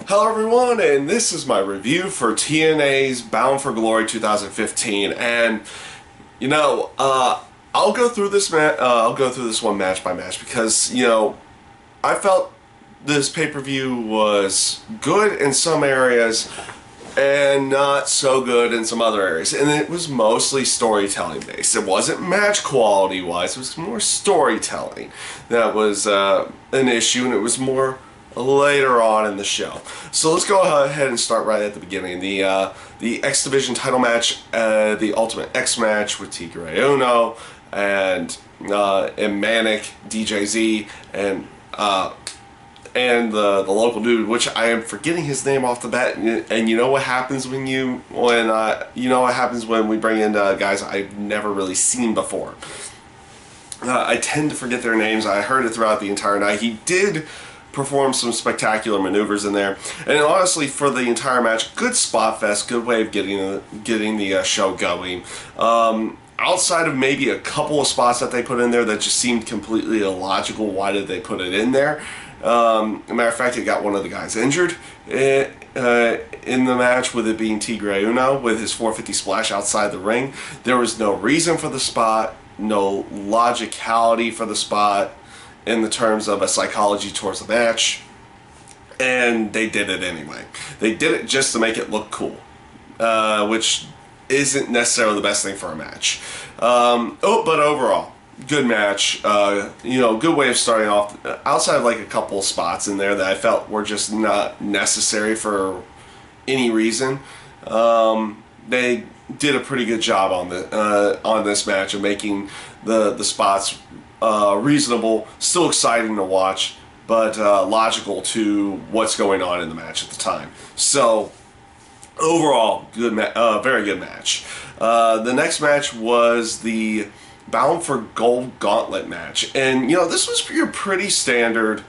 Hello everyone, and this is my review for TNA's Bound for Glory 2015. And I'll go through this one match by match because I felt this pay-per-view was good in some areas and not so good in some other areas, and it was mostly storytelling based. It wasn't match quality wise; it was more storytelling that was an issue, and it was more later on in the show. So let's go ahead and start right at the beginning. The X Division title match, the Ultimate X match with Tigre Uno and Manic, DJZ, and the local dude, which I am forgetting his name off the bat. And you know what happens when we bring in guys I've never really seen before. I tend to forget their names. I heard it throughout the entire night. He did perform some spectacular maneuvers in there, and honestly, for the entire match, good spot fest, good way of getting the show going. Outside of maybe a couple of spots that they put in there that just seemed completely illogical, why did they put it in there? As a matter of fact, it got one of the guys injured in the match, with it being Tigre Uno with his 450 splash outside the ring. There was no reason for the spot, no logicality for the spot in the terms of a psychology towards the match, and they did it anyway. They did it just to make it look cool, which isn't necessarily the best thing for a match. But overall, good match. Good way of starting off. Outside of like a couple of spots in there that I felt were just not necessary for any reason, they did a pretty good job on this match of making the spots reasonable, still exciting to watch, but logical to what's going on in the match at the time. So overall, very good match. The next match was the Bound for Gold Gauntlet match, and this was your pretty standard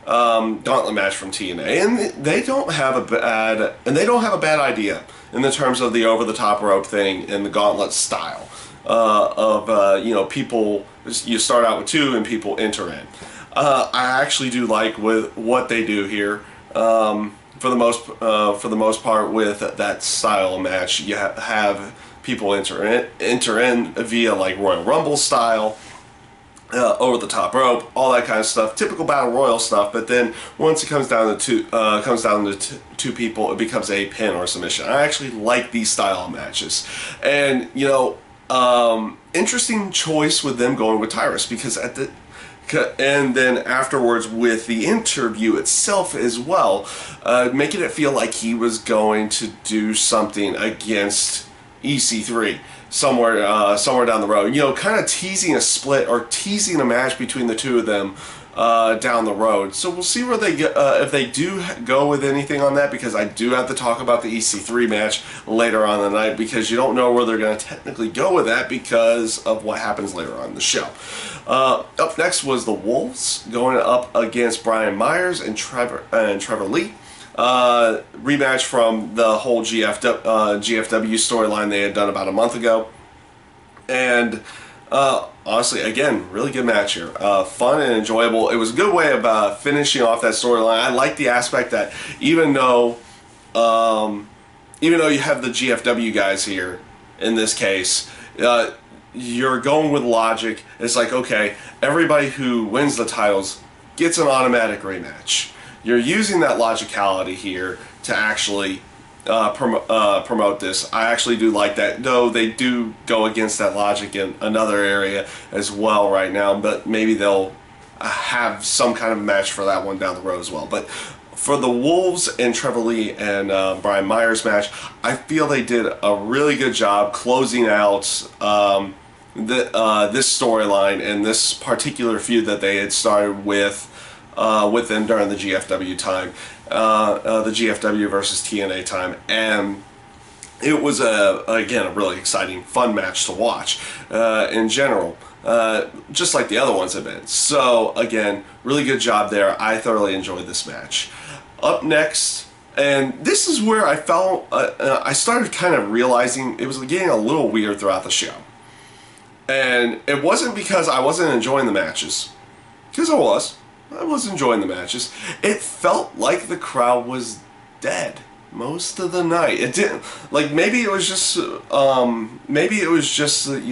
gauntlet match from TNA, and they don't have a bad idea in the terms of the over the top rope thing and the gauntlet style of people. You start out with two and people enter in. I actually do like with what they do here. For the most part, with that style of match, you have people enter in via like Royal Rumble style, over the top rope, all that kind of stuff, typical battle royal stuff. But then once it comes down to two people, it becomes a pin or submission. I actually like these style of matches, and interesting choice with them going with Tyrus, because and then afterwards with the interview itself as well, making it feel like he was going to do something against EC3 somewhere down the road. Kind of teasing a split or teasing a match between the two of them down the road. So we'll see where they get, if they do go with anything on that, because I do have to talk about the EC3 match later on in the night, because you don't know where they're going to technically go with that because of what happens later on in the show. Up next was the Wolves going up against Brian Myers and Trevor Lee. Rematch from the whole GFW storyline they had done about a month ago, and honestly, again, really good match here. Fun and enjoyable. It was a good way of finishing off that storyline. I like the aspect that even though you have the GFW guys here in this case, you're going with logic. It's like, okay, everybody who wins the titles gets an automatic rematch. You're using that logicality here to actually promote this. I actually do like that, though they do go against that logic in another area as well right now, but maybe they'll have some kind of match for that one down the road as well. But for the Wolves and Trevor Lee and Brian Myers match, I feel they did a really good job closing out this storyline and this particular feud that they had started with them during the GFW time, the GFW versus TNA time, and it was again a really exciting, fun match to watch in general, just like the other ones have been. So again, really good job there. I thoroughly enjoyed this match. Up next, and this is where I felt I started kind of realizing it was getting a little weird throughout the show, and it wasn't because I wasn't enjoying the matches, because I was enjoying the matches. It felt like the crowd was dead most of the night. It didn't, like, maybe it was just you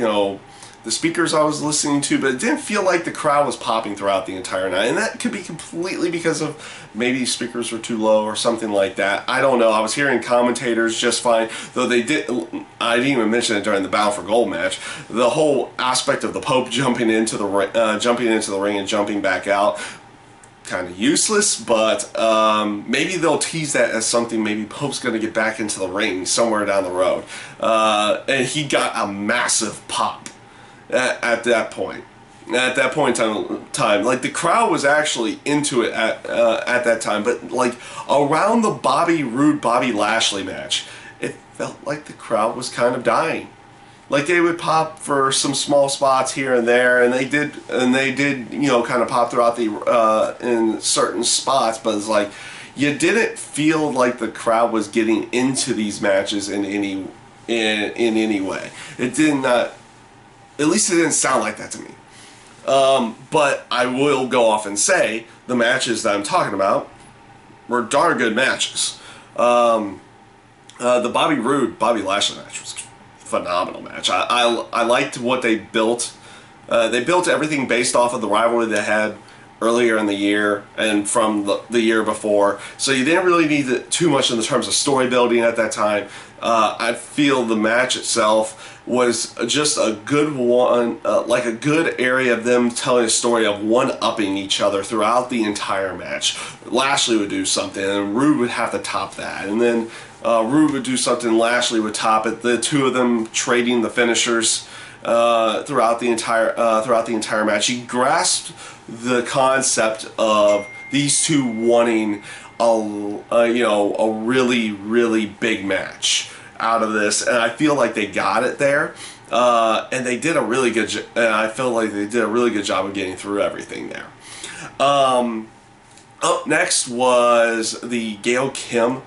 know, the speakers I was listening to, but it didn't feel like the crowd was popping throughout the entire night. And that could be completely because of maybe speakers were too low or something like that. I don't know. I was hearing commentators just fine, though I didn't even mention it during the Bound for Gold match. The whole aspect of the Pope jumping into the ring and jumping back out, kind of useless, but maybe they'll tease that as something. Maybe Pope's going to get back into the ring somewhere down the road. And he got a massive pop at that point. At that point in time, like, the crowd was actually into it at that time, but like around the Bobby Lashley match, it felt like the crowd was kind of dying. Like, they would pop for some small spots here and there, and they did, you know, kind of pop throughout the in certain spots, but it's like you didn't feel like the crowd was getting into these matches in any way. It did not. At least it didn't sound like that to me. But I will go off and say the matches that I'm talking about were darn good matches. The Bobby Lashley match was a phenomenal match. I liked what they built. They built everything based off of the rivalry they had earlier in the year and from the year before. So you didn't really need too much in the terms of story building at that time. I feel the match itself was just a good one, like a good area of them telling a story of one-upping each other throughout the entire match. Lashley would do something, and Rude would have to top that, and then Rude would do something, Lashley would top it. The two of them trading the finishers throughout the entire match. He grasped the concept of these two wanting a really big match out of this, and I feel like they got it there, and they did a really good. And I feel like they did a really good job of getting through everything there. Up next was the Gail Kim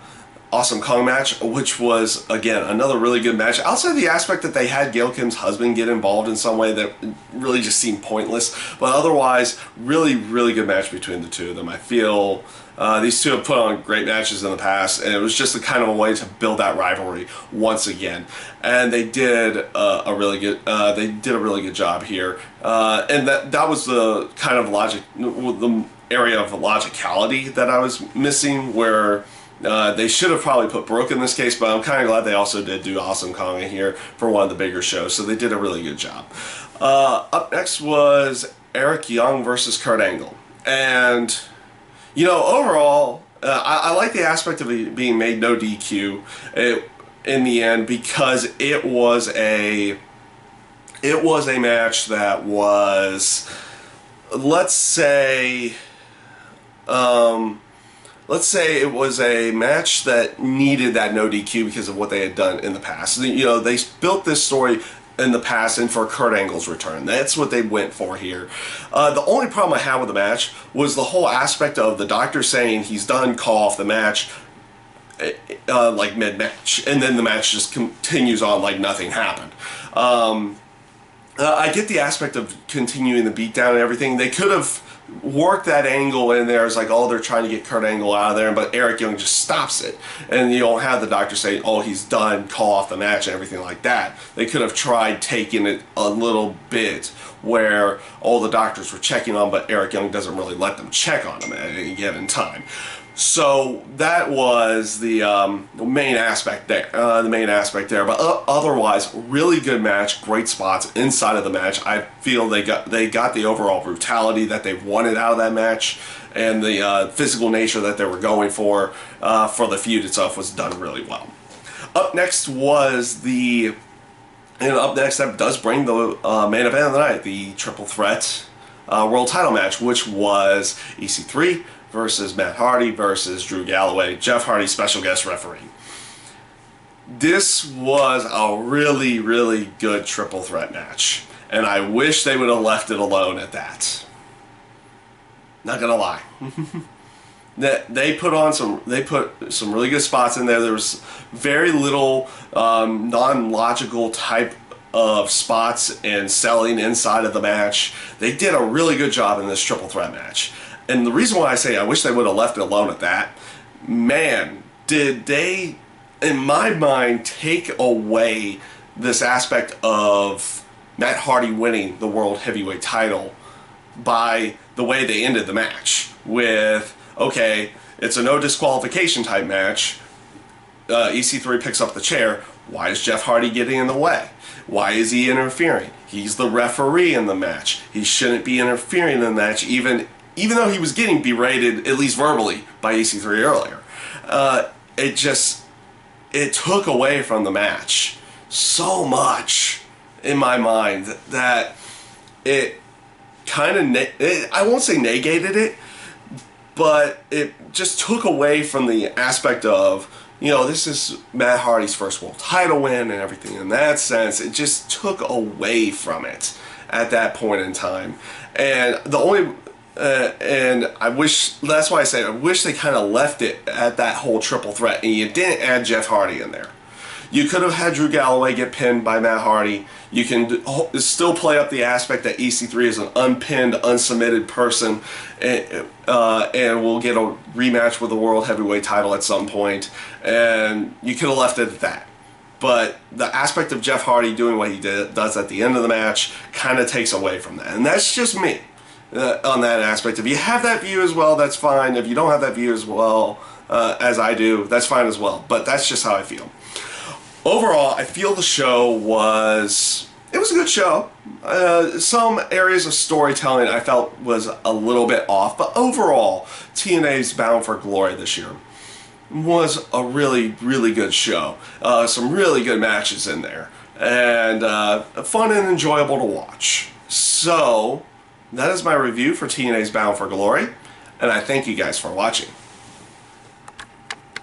Awesome Kong match, which was, again, another really good match. Outside the aspect that they had Gail Kim's husband get involved in some way that really just seemed pointless, but otherwise, really good match between the two of them. I feel these two have put on great matches in the past, and it was just a kind of a way to build that rivalry once again. And they did a really good job here. And that was the kind of the area of logicality that I was missing, where they should have probably put Brooke in this case, but I'm kind of glad they also did do Awesome Kong in here for one of the bigger shows, so they did a really good job. Up next was Eric Young versus Kurt Angle. And, you know, overall, I like the aspect of it being made no DQ in the end, because it was a match that was, let's say it was a match that needed that no DQ because of what they had done in the past. You know, they built this story in the past and for Kurt Angle's return. That's what they went for here. The only problem I had with the match was the whole aspect of the doctor saying he's done, call off the match, like mid-match, and then the match just continues on like nothing happened. I get the aspect of continuing the beatdown and everything. They could have worked that angle in there. It's like, oh, they're trying to get Kurt Angle out of there, but Eric Young just stops it. And you don't have the doctor saying, oh, he's done, call off the match and everything like that. They could have tried taking it a little bit where all the doctors were checking on, but Eric Young doesn't really let them check on him at any given time. So that was the main aspect there. But otherwise, really good match, great spots inside of the match. I feel they got the overall brutality that they wanted out of that match, and the physical nature that they were going for the feud itself was done really well. Up next that does bring the main event of the night, the Triple Threat World Title match, which was EC3 versus Matt Hardy versus Drew Galloway, Jeff Hardy special guest referee. This was a really good triple threat match, and I wish they would have left it alone at that. Not gonna lie. They put some really good spots in there. There was very little non-logical type of spots and selling inside of the match. They did a really good job in this triple threat match. And the reason why I say I wish they would have left it alone at that, man, did they, in my mind, take away this aspect of Matt Hardy winning the World Heavyweight title by the way they ended the match with, okay, it's a no disqualification type match. EC3 picks up the chair. Why is Jeff Hardy getting in the way? Why is he interfering? He's the referee in the match. He shouldn't be interfering in the match, even though he was getting berated, at least verbally, by EC3 earlier. It took away from the match so much in my mind that it kind of, I won't say negated it, but it just took away from the aspect of, this is Matt Hardy's first world title win and everything. In that sense, it just took away from it at that point in time. And I wish, that's why I say I wish they kind of left it at that whole triple threat and you didn't add Jeff Hardy in there. You could have had Drew Galloway get pinned by Matt Hardy. You can still play up the aspect that EC3 is an unpinned, unsubmitted person, and we'll get a rematch with the World Heavyweight title at some point, and you could have left it at that. But the aspect of Jeff Hardy doing what he does at the end of the match kind of takes away from that. And that's just me on that aspect. If you have that view as well, that's fine. If you don't have that view as well as I do, that's fine as well. But that's just how I feel. Overall, I feel the show was a good show. Some areas of storytelling I felt was a little bit off, but overall, TNA's Bound for Glory this year was a really, really good show. Some really good matches in there, and fun and enjoyable to watch. So, that is my review for TNA's Bound for Glory, and I thank you guys for watching.